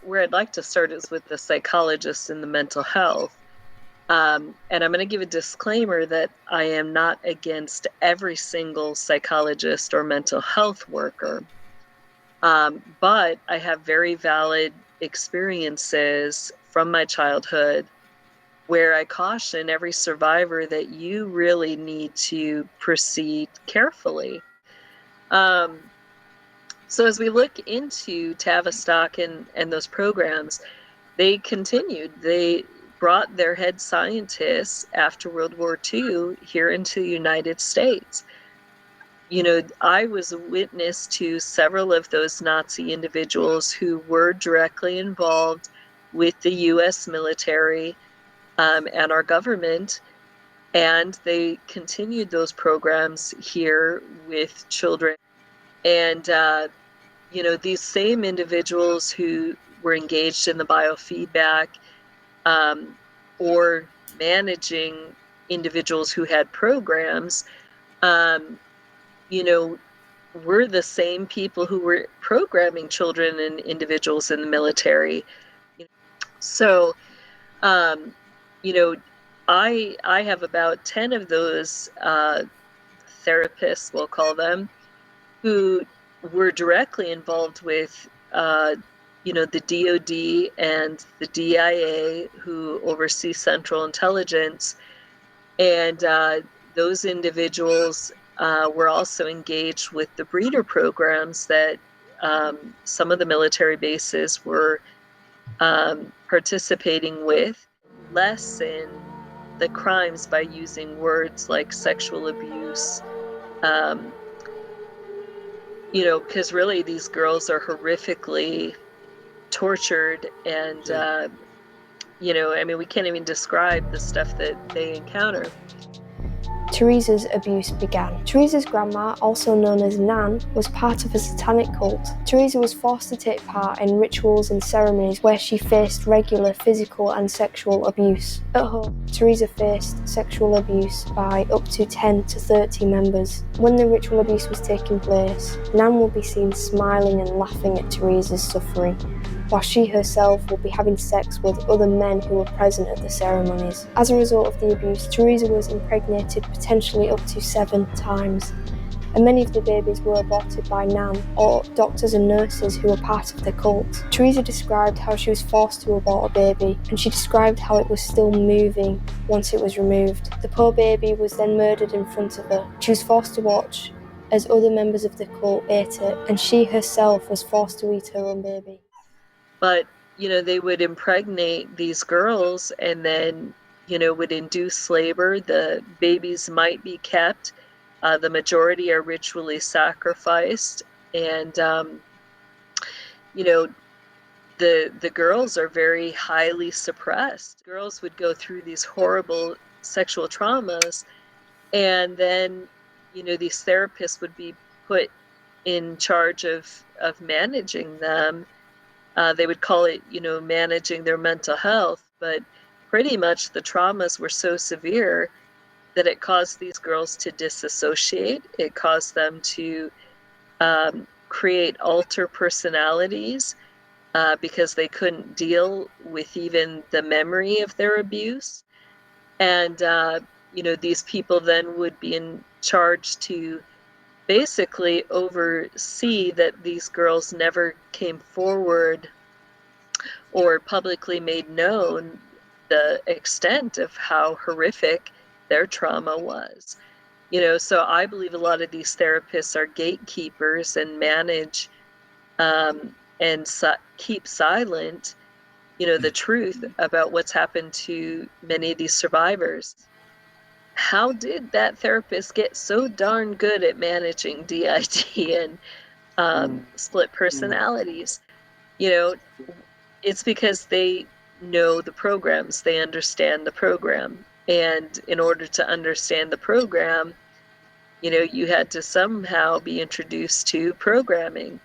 where I'd like to start is with the psychologists and the mental health. And I'm going to give a disclaimer that I am not against every single psychologist or mental health worker. But I have very valid experiences from my childhood where I caution every survivor that you really need to proceed carefully. So as we look into Tavistock and those programs, they continued. They brought their head scientists after World War II here into the United States. I was a witness to several of those Nazi individuals who were directly involved with the US military and our government, and they continued those programs here with children. And, these same individuals who were engaged in the biofeedback or managing individuals who had programs, were the same people who were programming children and individuals in the military. So, I have about 10 of those therapists, we'll call them, who were directly involved with, the DoD and the DIA, who oversee Central Intelligence. And those individuals were also engaged with the breeder programs that some of the military bases were participating with. Lessen the crimes by using words like sexual abuse, because really these girls are horrifically tortured and, we can't even describe the stuff that they encounter. Teresa's abuse began. Teresa's grandma, also known as Nan, was part of a satanic cult. Teresa was forced to take part in rituals and ceremonies where she faced regular physical and sexual abuse. At home, Teresa faced sexual abuse by up to 10 to 30 members. When the ritual abuse was taking place, Nan will be seen smiling and laughing at Teresa's suffering, while she herself would be having sex with other men who were present at the ceremonies. As a result of the abuse, Teresa was impregnated potentially up to 7 times, and many of the babies were aborted by Nan or doctors and nurses who were part of the cult. Teresa described how she was forced to abort a baby, and she described how it was still moving once it was removed. The poor baby was then murdered in front of her. She was forced to watch as other members of the cult ate it, and she herself was forced to eat her own baby. But, they would impregnate these girls and then, would induce labor. The babies might be kept. The majority are ritually sacrificed. And, the girls are very highly suppressed. Girls would go through these horrible sexual traumas. And then, these therapists would be put in charge of managing them. They would call it, managing their mental health, but pretty much the traumas were so severe that it caused these girls to disassociate. It caused them to create alter personalities because they couldn't deal with even the memory of their abuse. And, these people then would be in charge to basically oversee that these girls never came forward or publicly made known the extent of how horrific their trauma was. So I believe a lot of these therapists are gatekeepers and manage and keep silent, the truth about what's happened to many of these survivors. How did that therapist get so darn good at managing DID and split personalities? It's because they know the programs, they understand the program. And in order to understand the program, you had to somehow be introduced to programming.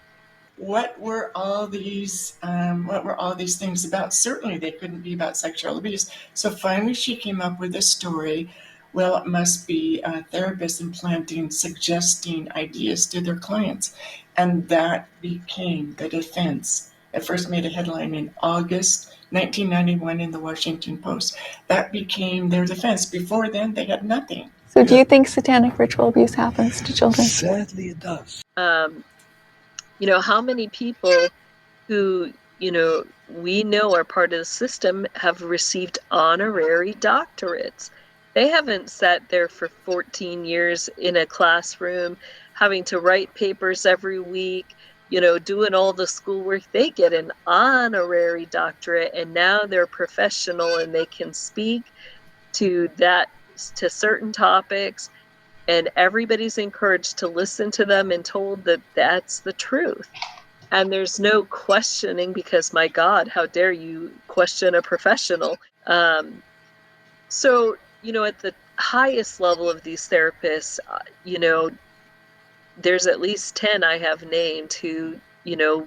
What were all these things about? Certainly they couldn't be about sexual abuse. So finally she came up with a story. Well, it must be therapists implanting, suggesting ideas to their clients. And that became the defense It first made a headline in August 1991 in the Washington Post. That became their defense. Before then, they had nothing. So do you think satanic ritual abuse happens to children? Sadly, it does. How many people who, we know are part of the system have received honorary doctorates. They haven't sat there for 14 years in a classroom having to write papers every week, doing all the schoolwork. They get an honorary doctorate, and now they're professional and they can speak to certain topics, and everybody's encouraged to listen to them and told that that's the truth. And there's no questioning, because my God, how dare you question a professional? So, at the highest level of these therapists, there's at least 10 I have named who,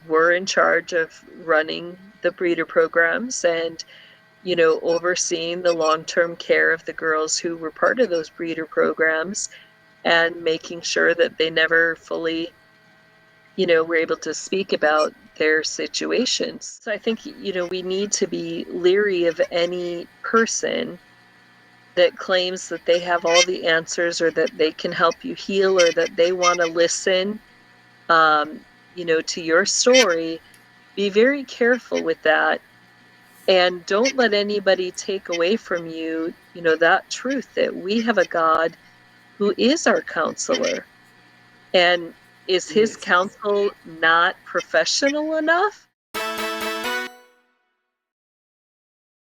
were in charge of running the breeder programs and, overseeing the long-term care of the girls who were part of those breeder programs, and making sure that they never fully were able to speak about their situations. So I think, we need to be leery of any person that claims that they have all the answers, or that they can help you heal, or that they want to listen, to your story. Be very careful with that. And don't let anybody take away from you, that truth that we have a God who is our counselor. And is his counsel not professional enough?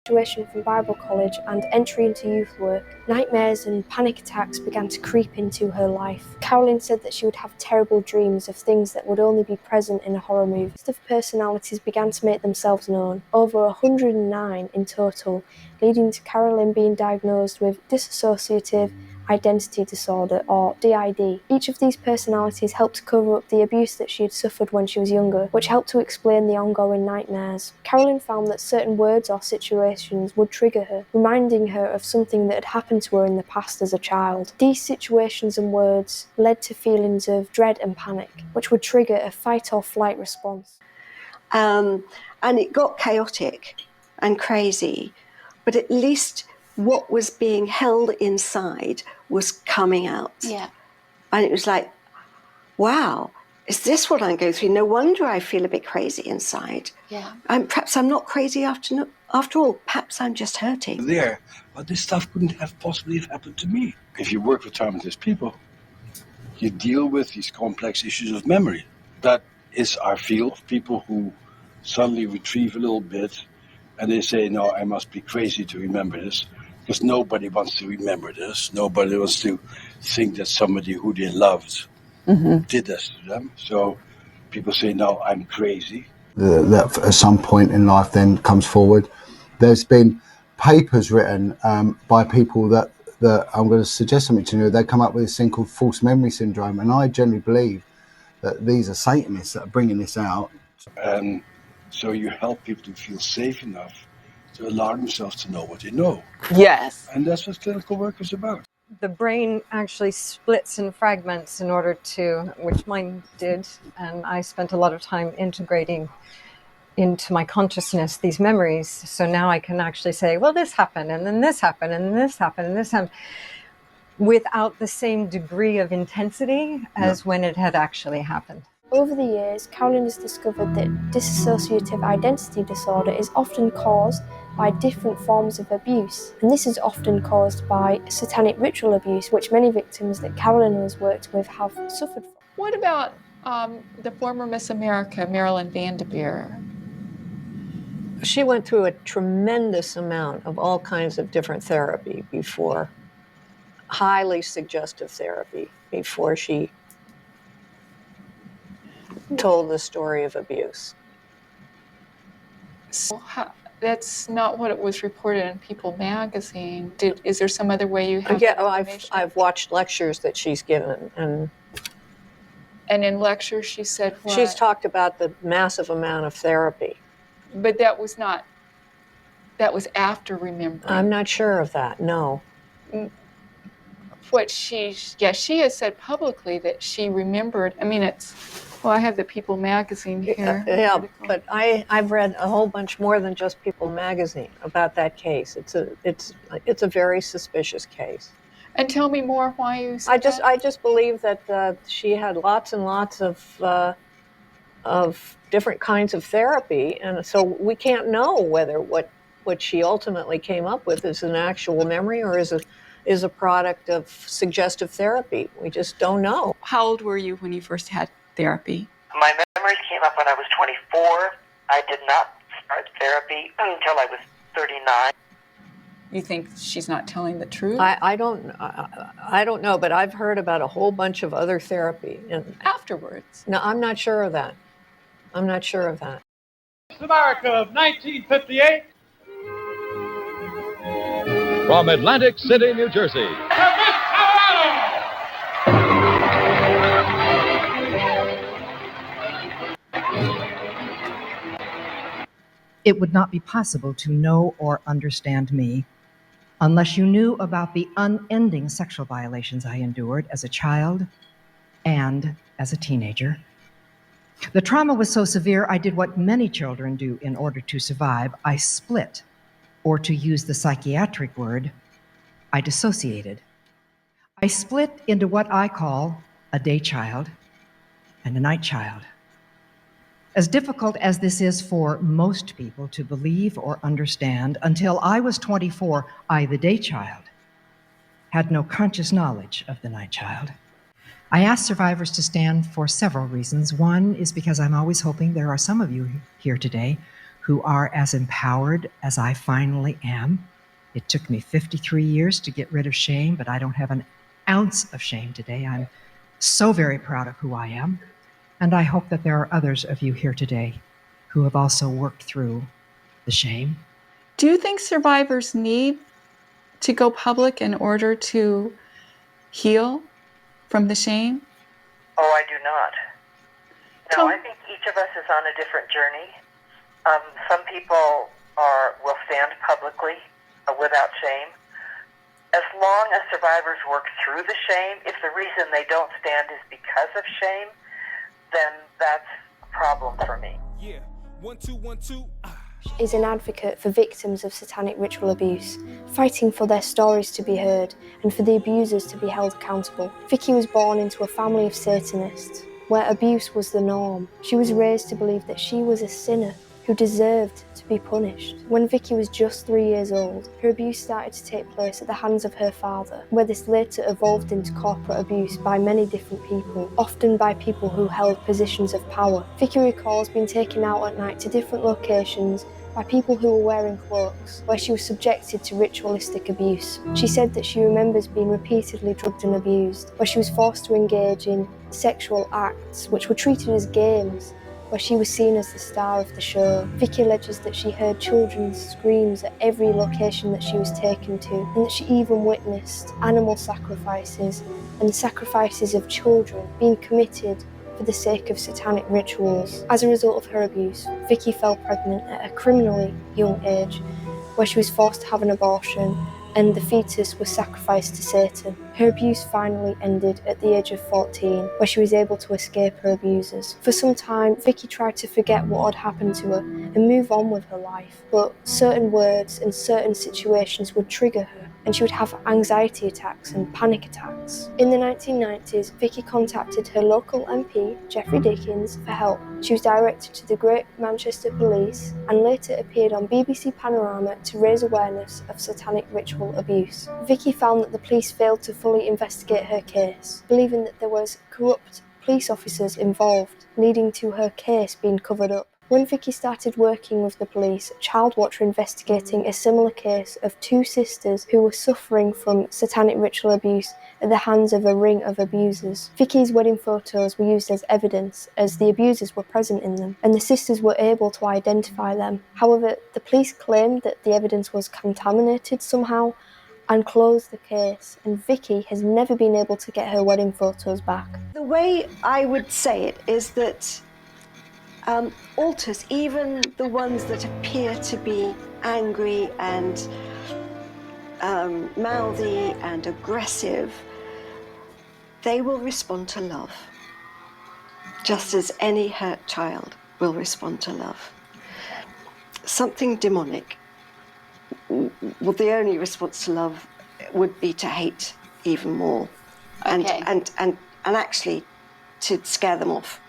Graduation from Bible college and entry into youth work, nightmares and panic attacks began to creep into her life. Carolyn said that she would have terrible dreams of things that would only be present in a horror movie. List of personalities began to make themselves known, over 109 in total, leading to Carolyn being diagnosed with dissociative identity disorder, or DID. Each of these personalities helped to cover up the abuse that she had suffered when she was younger, which helped to explain the ongoing nightmares. Carolyn found that certain words or situations would trigger her, reminding her of something that had happened to her in the past as a child. These situations and words led to feelings of dread and panic, which would trigger a fight or flight response. And it got chaotic and crazy, but at least what was being held inside was coming out. Yeah. And it was like, wow, is this what I'm going through? No wonder I feel a bit crazy inside. Yeah. And perhaps I'm not crazy after all. Perhaps I'm just hurting. There, but this stuff couldn't have possibly happened to me. If you work with traumatized people, you deal with these complex issues of memory. That is our field. People who suddenly retrieve a little bit and they say, no, I must be crazy to remember this, because nobody wants to remember this. Nobody wants to think that somebody who they loved did this to them. So people say, no, I'm crazy. That at some point in life then comes forward. There's been papers written by people that I'm going to suggest something to you. They come up with this thing called false memory syndrome, and I generally believe that these are Satanists that are bringing this out. And so you help people to feel safe enough to allow themselves to know what they know. Yes. And that's what clinical work is about. The brain actually splits in fragments in order to, which mine did, and I spent a lot of time integrating into my consciousness these memories. So now I can actually say, well, this happened, and then this happened, and this happened, and this happened, without the same degree of intensity as when it had actually happened. Over the years, Carolyn has discovered that dissociative identity disorder is often caused by different forms of abuse, and this is often caused by satanic ritual abuse, which many victims that Carolyn has worked with have suffered from. What about the former Miss America, Marilyn Vanderbeer? She went through a tremendous amount of all kinds of different therapy before, highly suggestive therapy, before she told the story of abuse. So that's not what it was reported in People magazine. Is there some other way you have that information? I've watched lectures that she's given, and in lectures she said what? She's talked about the massive amount of therapy. But that was after remembering. I'm not sure of that, no. What she has said publicly that she remembered, I mean, it's Well, I have the People magazine here. Yeah, but I've read a whole bunch more than just People magazine about that case. It's a very suspicious case. And tell me more why you said that. I just believe that she had lots and lots of different kinds of therapy, and so we can't know whether what she ultimately came up with is an actual memory or is a product of suggestive therapy. We just don't know. How old were you when you first had therapy? My memories came up when I was 24. I did not start therapy until I was 39. You think she's not telling the truth? I don't know, but I've heard about a whole bunch of other therapy and afterwards. No, I'm not sure of that. I'm not sure of that. America of 1958. From Atlantic City, New Jersey. It would not be possible to know or understand me unless you knew about the unending sexual violations I endured as a child and as a teenager. The trauma was so severe, I did what many children do in order to survive. I split, or to use the psychiatric word, I dissociated. I split into what I call a day child and a night child. As difficult as this is for most people to believe or understand, until I was 24, I, the day child, had no conscious knowledge of the night child. I ask survivors to stand for several reasons. One is because I'm always hoping there are some of you here today who are as empowered as I finally am. It took me 53 years to get rid of shame, but I don't have an ounce of shame today. I'm so very proud of who I am. And I hope that there are others of you here today who have also worked through the shame. Do you think survivors need to go public in order to heal from the shame? Oh, I do not. No, I think each of us is on a different journey. Some people will stand publicly without shame. As long as survivors work through the shame, if the reason they don't stand is because of shame, then that's a problem for me. Yeah. 1 2 1 2. Is an advocate for victims of satanic ritual abuse, fighting for their stories to be heard and for the abusers to be held accountable. Vicky was born into a family of Satanists, where abuse was the norm. She was raised to believe that she was a sinner who deserved to be punished. When Vicky was just 3 years old, her abuse started to take place at the hands of her father, where this later evolved into corporate abuse by many different people, often by people who held positions of power. Vicky recalls being taken out at night to different locations by people who were wearing cloaks, where she was subjected to ritualistic abuse. She said that she remembers being repeatedly drugged and abused, where she was forced to engage in sexual acts which were treated as games, where she was seen as the star of the show. Vicky alleges that she heard children's screams at every location that she was taken to, and that she even witnessed animal sacrifices and sacrifices of children being committed for the sake of satanic rituals. As a result of her abuse, Vicky fell pregnant at a criminally young age, where she was forced to have an abortion and the fetus was sacrificed to Satan. Her abuse finally ended at the age of 14, where she was able to escape her abusers. For some time, Vicky tried to forget what had happened to her and move on with her life, but certain words and certain situations would trigger her, and she would have anxiety attacks and panic attacks. In the 1990s, Vicky contacted her local MP, Geoffrey Dickens, for help. She was directed to the Great Manchester Police and later appeared on BBC Panorama to raise awareness of satanic ritual abuse. Vicky found that the police failed to fully investigate her case, believing that there was corrupt police officers involved, leading to her case being covered up. When Vicky started working with the police, a child watcher investigating a similar case of two sisters who were suffering from satanic ritual abuse at the hands of a ring of abusers. Vicky's wedding photos were used as evidence, as the abusers were present in them, and the sisters were able to identify them. However, the police claimed that the evidence was contaminated somehow and closed the case, and Vicky has never been able to get her wedding photos back. The way I would say it is that altars, even the ones that appear to be angry and mouthy and aggressive, they will respond to love. just as any hurt child will respond to love. Something demonic, well, the only response to love would be to hate even more, and actually to scare them off,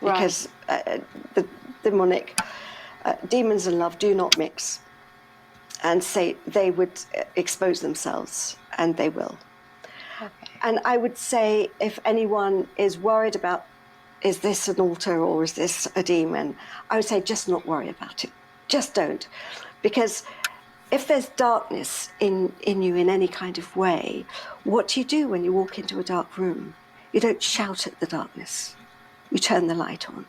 because the demonic demons and love do not mix, and say they would expose themselves, and they will. And I would say, if anyone is worried about, is this an altar or is this a demon, I would say just not worry about it. Just don't. Because if there's darkness in you in any kind of way, what do you do when you walk into a dark room? You don't shout at the darkness. You turn the light on.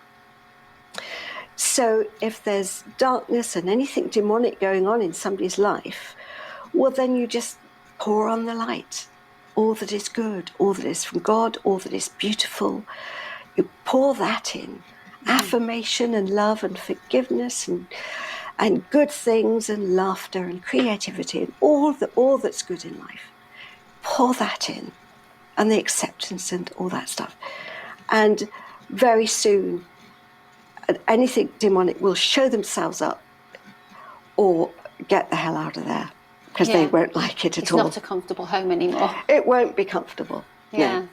So if there's darkness and anything demonic going on in somebody's life, well, then you just pour on the light. All that is good, all that is from God, all that is beautiful. You pour that in. Affirmation and love and forgiveness and good things and laughter and creativity and all that's good in life. Pour that in, and the acceptance and all that stuff. And very soon, anything demonic will show themselves up or get the hell out of there, because they won't like it at all. It's not a comfortable home anymore. It won't be comfortable. Yeah. No.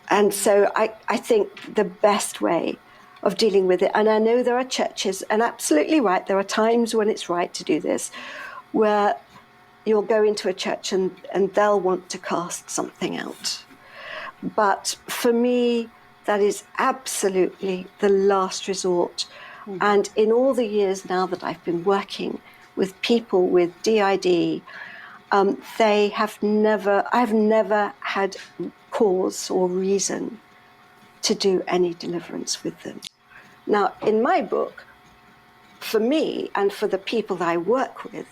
And so I think the best way of dealing with it, and I know there are churches, and absolutely right, there are times when it's right to do this, where you'll go into a church and they'll want to cast something out. But for me, that is absolutely the last resort. And in all the years now that I've been working with people with DID, I've never had cause or reason to do any deliverance with them. Now, in my book, for me and for the people that I work with,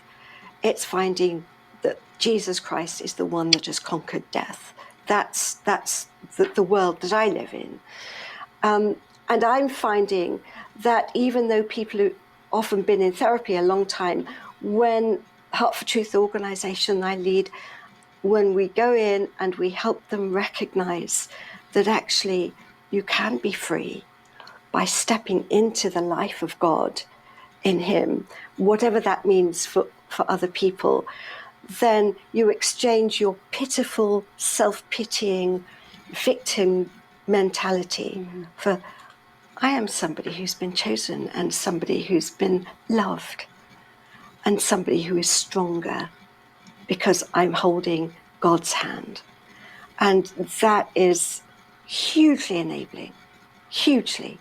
it's finding that Jesus Christ is the one that has conquered death. That's the world that I live in. And I'm finding that even though people who often been in therapy a long time, when Heart for Truth organization I lead, when we go in and we help them recognize that actually you can be free by stepping into the life of God in Him, whatever that means for other people, then you exchange your pitiful, self-pitying victim mentality for, I am somebody who's been chosen and somebody who's been loved and somebody who is stronger because I'm holding God's hand. And that is hugely enabling, hugely,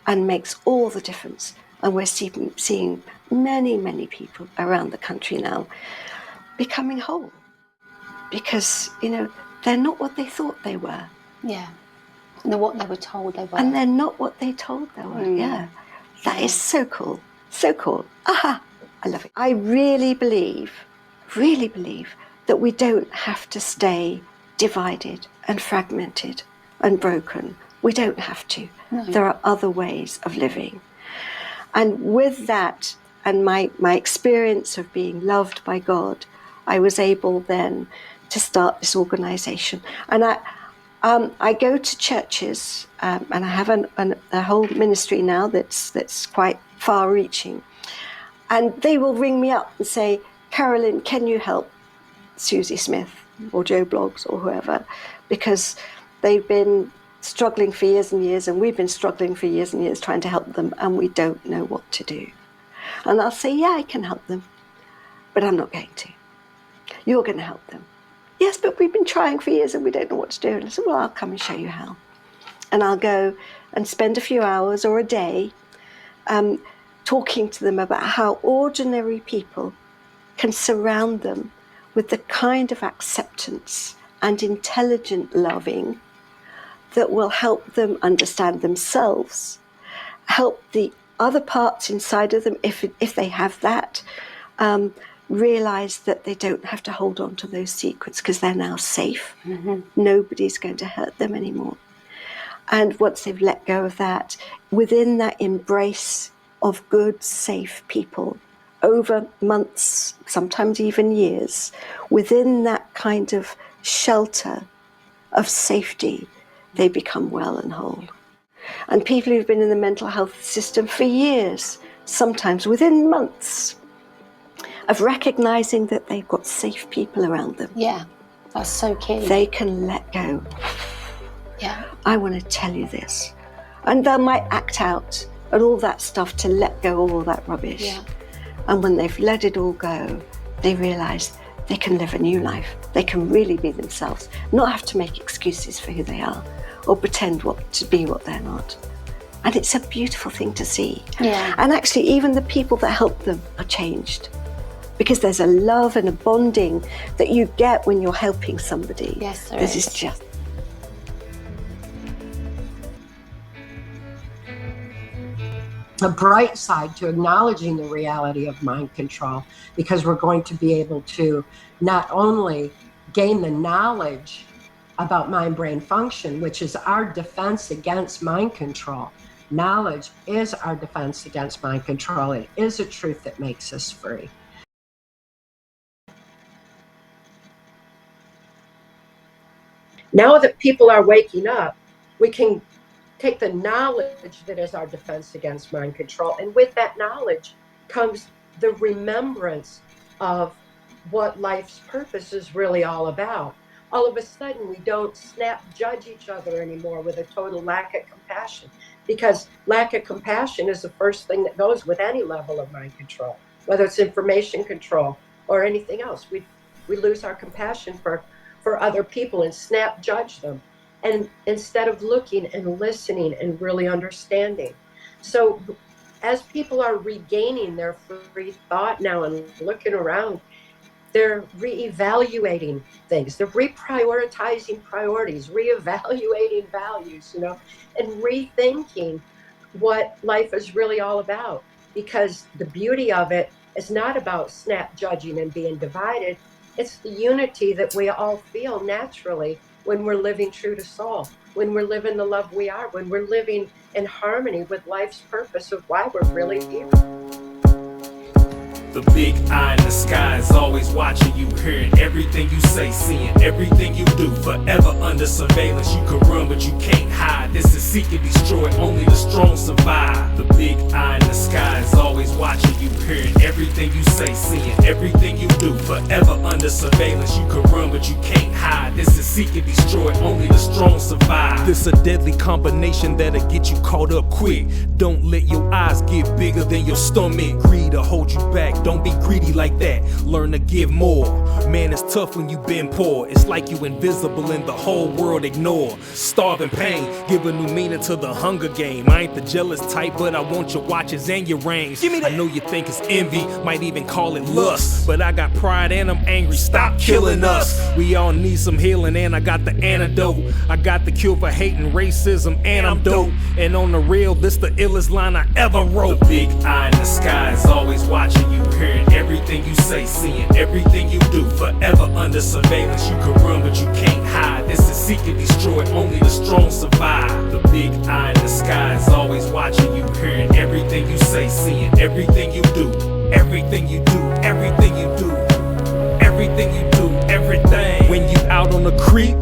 and makes all the difference. And we're seeing many, many people around the country now becoming whole because, they're not what they thought they were. Yeah. And they're what they were told they were. And they're not what they told they were, yeah. That is so cool, so cool. Aha, I love it. I really believe that we don't have to stay divided and fragmented and broken. We don't have to. No. There are other ways of living. And with that, and my experience of being loved by God, I was able then to start this organization. And I go to churches, and I have a whole ministry now that's quite far-reaching. And they will ring me up and say, Carolyn, can you help Susie Smith or Joe Bloggs or whoever? Because they've been struggling for years and years, and we've been struggling for years and years trying to help them, and we don't know what to do. And I'll say, yeah, I can help them, but I'm not going to. You're going to help them. Yes, but we've been trying for years and we don't know what to do. And I said, well, I'll come and show you how. And I'll go and spend a few hours or a day talking to them about how ordinary people can surround them with the kind of acceptance and intelligent loving that will help them understand themselves, help the other parts inside of them, if they have that, realize that they don't have to hold on to those secrets because they're now safe. Mm-hmm. Nobody's going to hurt them anymore. And once they've let go of that, within that embrace of good, safe people, over months, sometimes even years, within that kind of shelter of safety, they become well and whole. And people who've been in the mental health system for years, sometimes within months, of recognizing that they've got safe people around them. Yeah, that's so key. They can let go. Yeah. I want to tell you this. And they might act out and all that stuff to let go of all that rubbish. Yeah. And when they've let it all go, they realize they can live a new life. They can really be themselves, not have to make excuses for who they are or pretend to be what they're not. And it's a beautiful thing to see. Yeah. And actually, even the people that help them are changed, because there's a love and a bonding that you get when you're helping somebody. Yes, there This is. is just... a bright side to acknowledging the reality of mind control, because we're going to be able to not only gain the knowledge about mind-brain function, which is our defense against mind control. Knowledge is our defense against mind control. It is a truth that makes us free. Now that people are waking up, we can take the knowledge that is our defense against mind control, and with that knowledge comes the remembrance of what life's purpose is really all about. All of a sudden, we don't snap judge each other anymore with a total lack of compassion, because lack of compassion is the first thing that goes with any level of mind control, whether it's information control or anything else. We lose our compassion for other people and snap judge them, and instead of looking and listening and really understanding. So as people are regaining their free thought now and looking around, they're reevaluating things. They're reprioritizing priorities, reevaluating values, and rethinking what life is really all about. Because the beauty of it is not about snap judging and being divided. It's the unity that we all feel naturally when we're living true to soul, when we're living the love we are, when we're living in harmony with life's purpose of why we're really here. The big eye in the sky is always watching you, hearing everything you say, seeing everything you do, forever under surveillance. You can run, but you can't hide. This is seek and destroy, only the strong survive. The big eye in the sky is always watching you, hearing everything you say, seeing everything you do, forever under surveillance. You can run, but you can't hide. This is seek and destroy, only the strong survive. This a deadly combination that'll get you caught up quick. Don't let your eyes get bigger than your stomach. Greed will hold you back. Don't be greedy like that. Learn to give more. Man, it's tough when you been poor. It's like you invisible and the whole world ignore. Starving pain, give a new meaning to the hunger game. I ain't the jealous type, but I want your watches and your rings. Give me that. I know you think it's envy, might even call it lust, but I got pride and I'm angry. Stop killing us. We all need some healing, and I got the antidote. I got the cure for hating, racism, and I'm dope. And on the real, this the illest line I ever wrote. The big eye in the sky is always watching you, hearing everything you say, seeing everything you do, forever under surveillance. You can run, but you can't hide. This is seek and destroy, only the strong survive. The big eye in the sky is always watching you, hearing everything you say, seeing everything you do, everything you do, everything you do, everything you do, everything. When you out on the creek,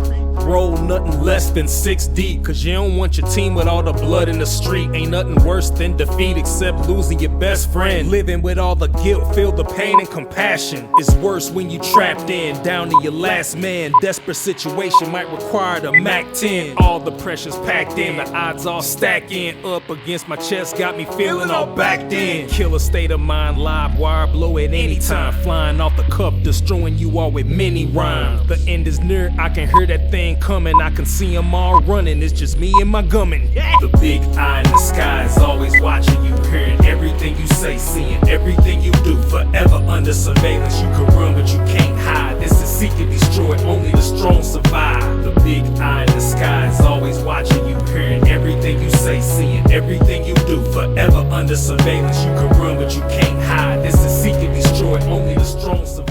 roll nothing less than 6 deep, cause you don't want your team with all the blood in the street. Ain't nothing worse than defeat except losing your best friend. Living with all the guilt, feel the pain and compassion. It's worse when you trapped in, down to your last man. Desperate situation might require the Mac 10. All the pressure's packed in, the odds all stacking up against my chest, got me feeling all backed in. Killer state of mind, live wire, blow at any time. Flying off the cuff, destroying you all with many rhymes. The end is near, I can hear that thing coming, I can see them all running. It's just me and my gunman. The big eye in the sky is always watching you, hearing everything you say, seeing everything you do, forever under surveillance. You can run, but you can't hide. This is seek and destroy, only the strong survive. The big eye in the sky is always watching you, hearing everything you say, seeing everything you do, forever under surveillance. You can run, but you can't hide. This is seek and destroy, only the strong survive.